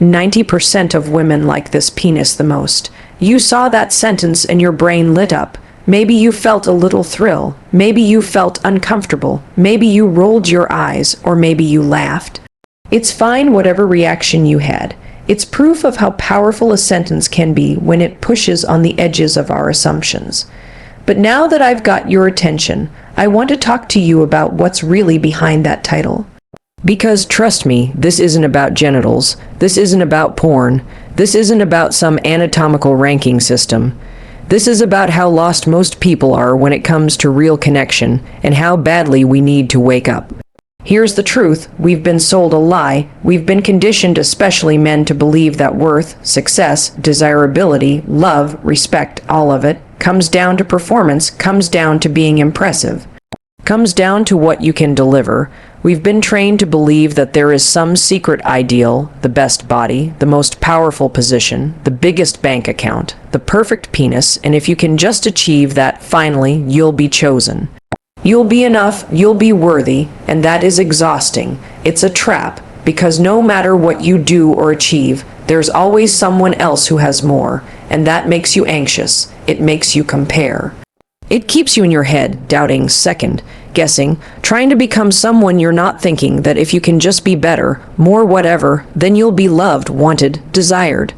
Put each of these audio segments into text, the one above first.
90% of women like this penis the most. You saw that sentence and your brain lit up. Maybe you felt a little thrill. Maybe you felt uncomfortable. Maybe you rolled your eyes, or maybe you laughed. It's fine whatever reaction you had. It's proof of how powerful a sentence can be when it pushes on the edges of our assumptions. But now that I've got your attention, I want to talk to you about what's really behind that title. Because trust me, this isn't about genitals. This isn't about porn. This isn't about some anatomical ranking system. This is about how lost most people are when it comes to real connection, and how badly we need to wake up. Here's the truth: we've been sold a lie. We've been conditioned, especially men, to believe that worth, success, desirability, love, respect, all of it, comes down to performance, comes down to being impressive, comes down to what you can deliver. We've been trained to believe that there is some secret ideal, the best body, the most powerful position, the biggest bank account, the perfect penis, and if you can just achieve that, finally, you'll be chosen. You'll be enough, you'll be worthy, and that is exhausting. It's a trap, because no matter what you do or achieve, there's always someone else who has more, and that makes you anxious. It makes you compare. It keeps you in your head, doubting, second guessing, trying to become someone you're not, thinking that if you can just be better, more whatever, then you'll be loved, wanted, desired.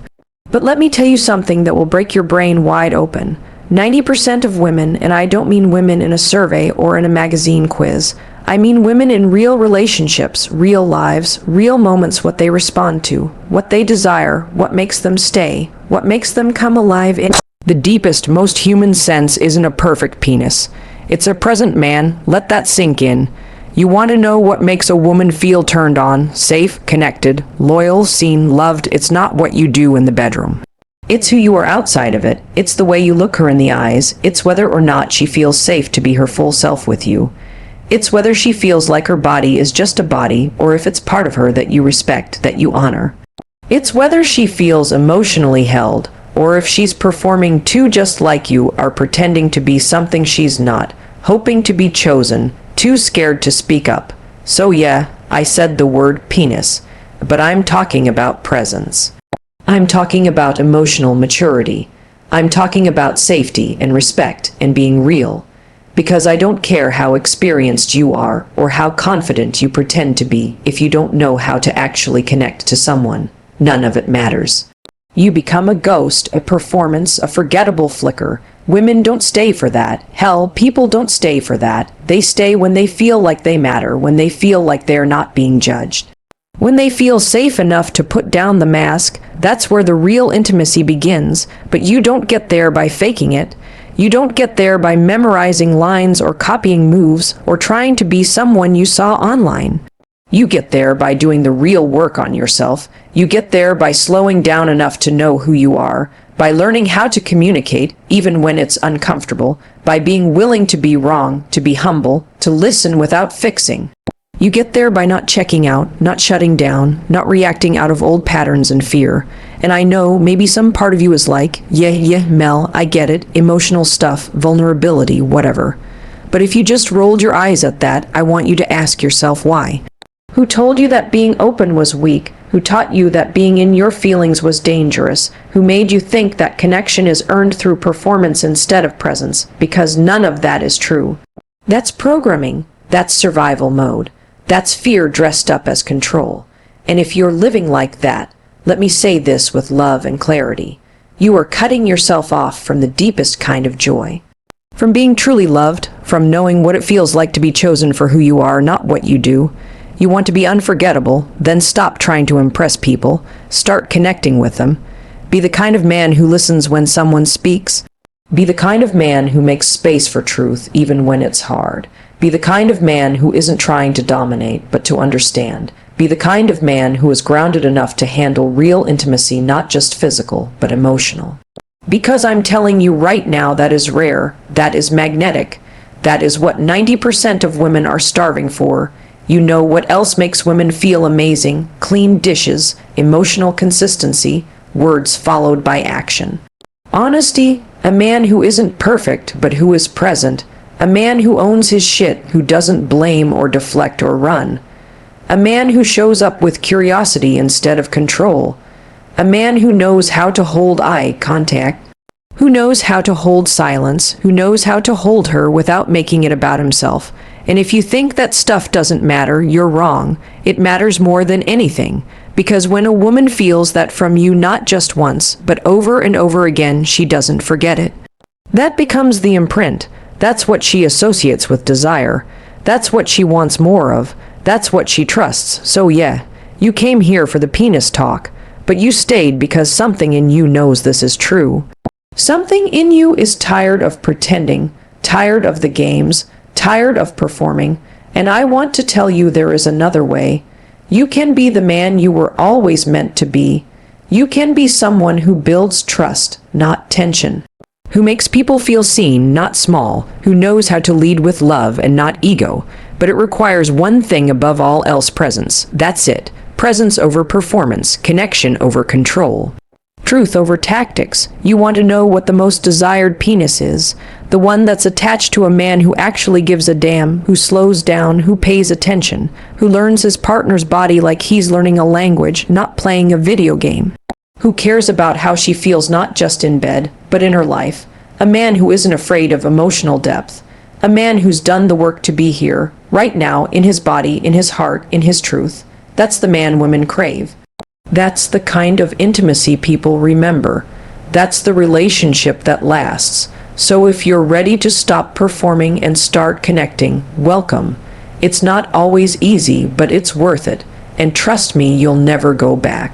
But let me tell you something that will break your brain wide open. 90% of women, and I don't mean women in a survey or in a magazine quiz, I mean women in real relationships, real lives, real moments, what they respond to, what they desire, what makes them stay, what makes them come alive in the deepest, most human sense isn't a perfect penis. It's a present man. Let that sink in. You want to know what makes a woman feel turned on, safe, connected, loyal, seen, loved? It's not what you do in the bedroom. It's who you are outside of it. It's the way you look her in the eyes. It's whether or not she feels safe to be her full self with you. It's whether she feels like her body is just a body, or if it's part of her that you respect, that you honor. It's whether she feels emotionally held, or if she's performing too just like you, are pretending to be something she's not, hoping to be chosen, too scared to speak up. So yeah, I said the word penis, but I'm talking about presence. I'm talking about emotional maturity. I'm talking about safety and respect and being real. Because I don't care how experienced you are or how confident you pretend to be, if you don't know how to actually connect to someone, none of it matters. You become a ghost, a performance, a forgettable flicker. Women don't stay for that. Hell, people don't stay for that. They stay when they feel like they matter, when they feel like they're not being judged. When they feel safe enough to put down the mask, that's where the real intimacy begins. But you don't get there by faking it. You don't get there by memorizing lines or copying moves or trying to be someone you saw online. You get there by doing the real work on yourself. You get there by slowing down enough to know who you are, by learning how to communicate, even when it's uncomfortable, by being willing to be wrong, to be humble, to listen without fixing. You get there by not checking out, not shutting down, not reacting out of old patterns and fear. And I know maybe some part of you is like, yeah, Mel, I get it, emotional stuff, vulnerability, whatever. But if you just rolled your eyes at that, I want you to ask yourself why. Who told you that being open was weak? Who taught you that being in your feelings was dangerous? Who made you think that connection is earned through performance instead of presence? Because none of that is true. That's programming. That's survival mode. That's fear dressed up as control. And if you're living like that, let me say this with love and clarity. You are cutting yourself off from the deepest kind of joy. From being truly loved, from knowing what it feels like to be chosen for who you are, not what you do. You want to be unforgettable, then stop trying to impress people. Start connecting with them. Be the kind of man who listens when someone speaks. Be the kind of man who makes space for truth even when it's hard. Be the kind of man who isn't trying to dominate, but to understand. Be the kind of man who is grounded enough to handle real intimacy, not just physical, but emotional. Because I'm telling you right now, that is rare, that is magnetic, that is what 90% of women are starving for. You know what else makes women feel amazing? Clean dishes, emotional consistency, words followed by action. Honesty, a man who isn't perfect, but who is present. A man who owns his shit, who doesn't blame or deflect or run. A man who shows up with curiosity instead of control. A man who knows how to hold eye contact, who knows how to hold silence, who knows how to hold her without making it about himself. And if you think that stuff doesn't matter, you're wrong. It matters more than anything. Because when a woman feels that from you not just once, but over and over again, she doesn't forget it. That becomes the imprint. That's what she associates with desire. That's what she wants more of. That's what she trusts. So yeah, you came here for the penis talk, but you stayed because something in you knows this is true. Something in you is tired of pretending, tired of the games, tired of performing, and I want to tell you there is another way. You can be the man you were always meant to be. You can be someone who builds trust, not tension, who makes people feel seen, not small, who knows how to lead with love and not ego. But it requires one thing above all else: presence. That's it. Presence over performance, connection over control. Truth over tactics. You want to know what the most desired penis is? The one that's attached to a man who actually gives a damn, who slows down, who pays attention, who learns his partner's body like he's learning a language, not playing a video game, who cares about how she feels not just in bed, but in her life. A man who isn't afraid of emotional depth. A man who's done the work to be here, right now, in his body, in his heart, in his truth. That's the man women crave. That's the kind of intimacy people remember. That's the relationship that lasts. So if you're ready to stop performing and start connecting, welcome. It's not always easy, but it's worth it. And trust me, you'll never go back.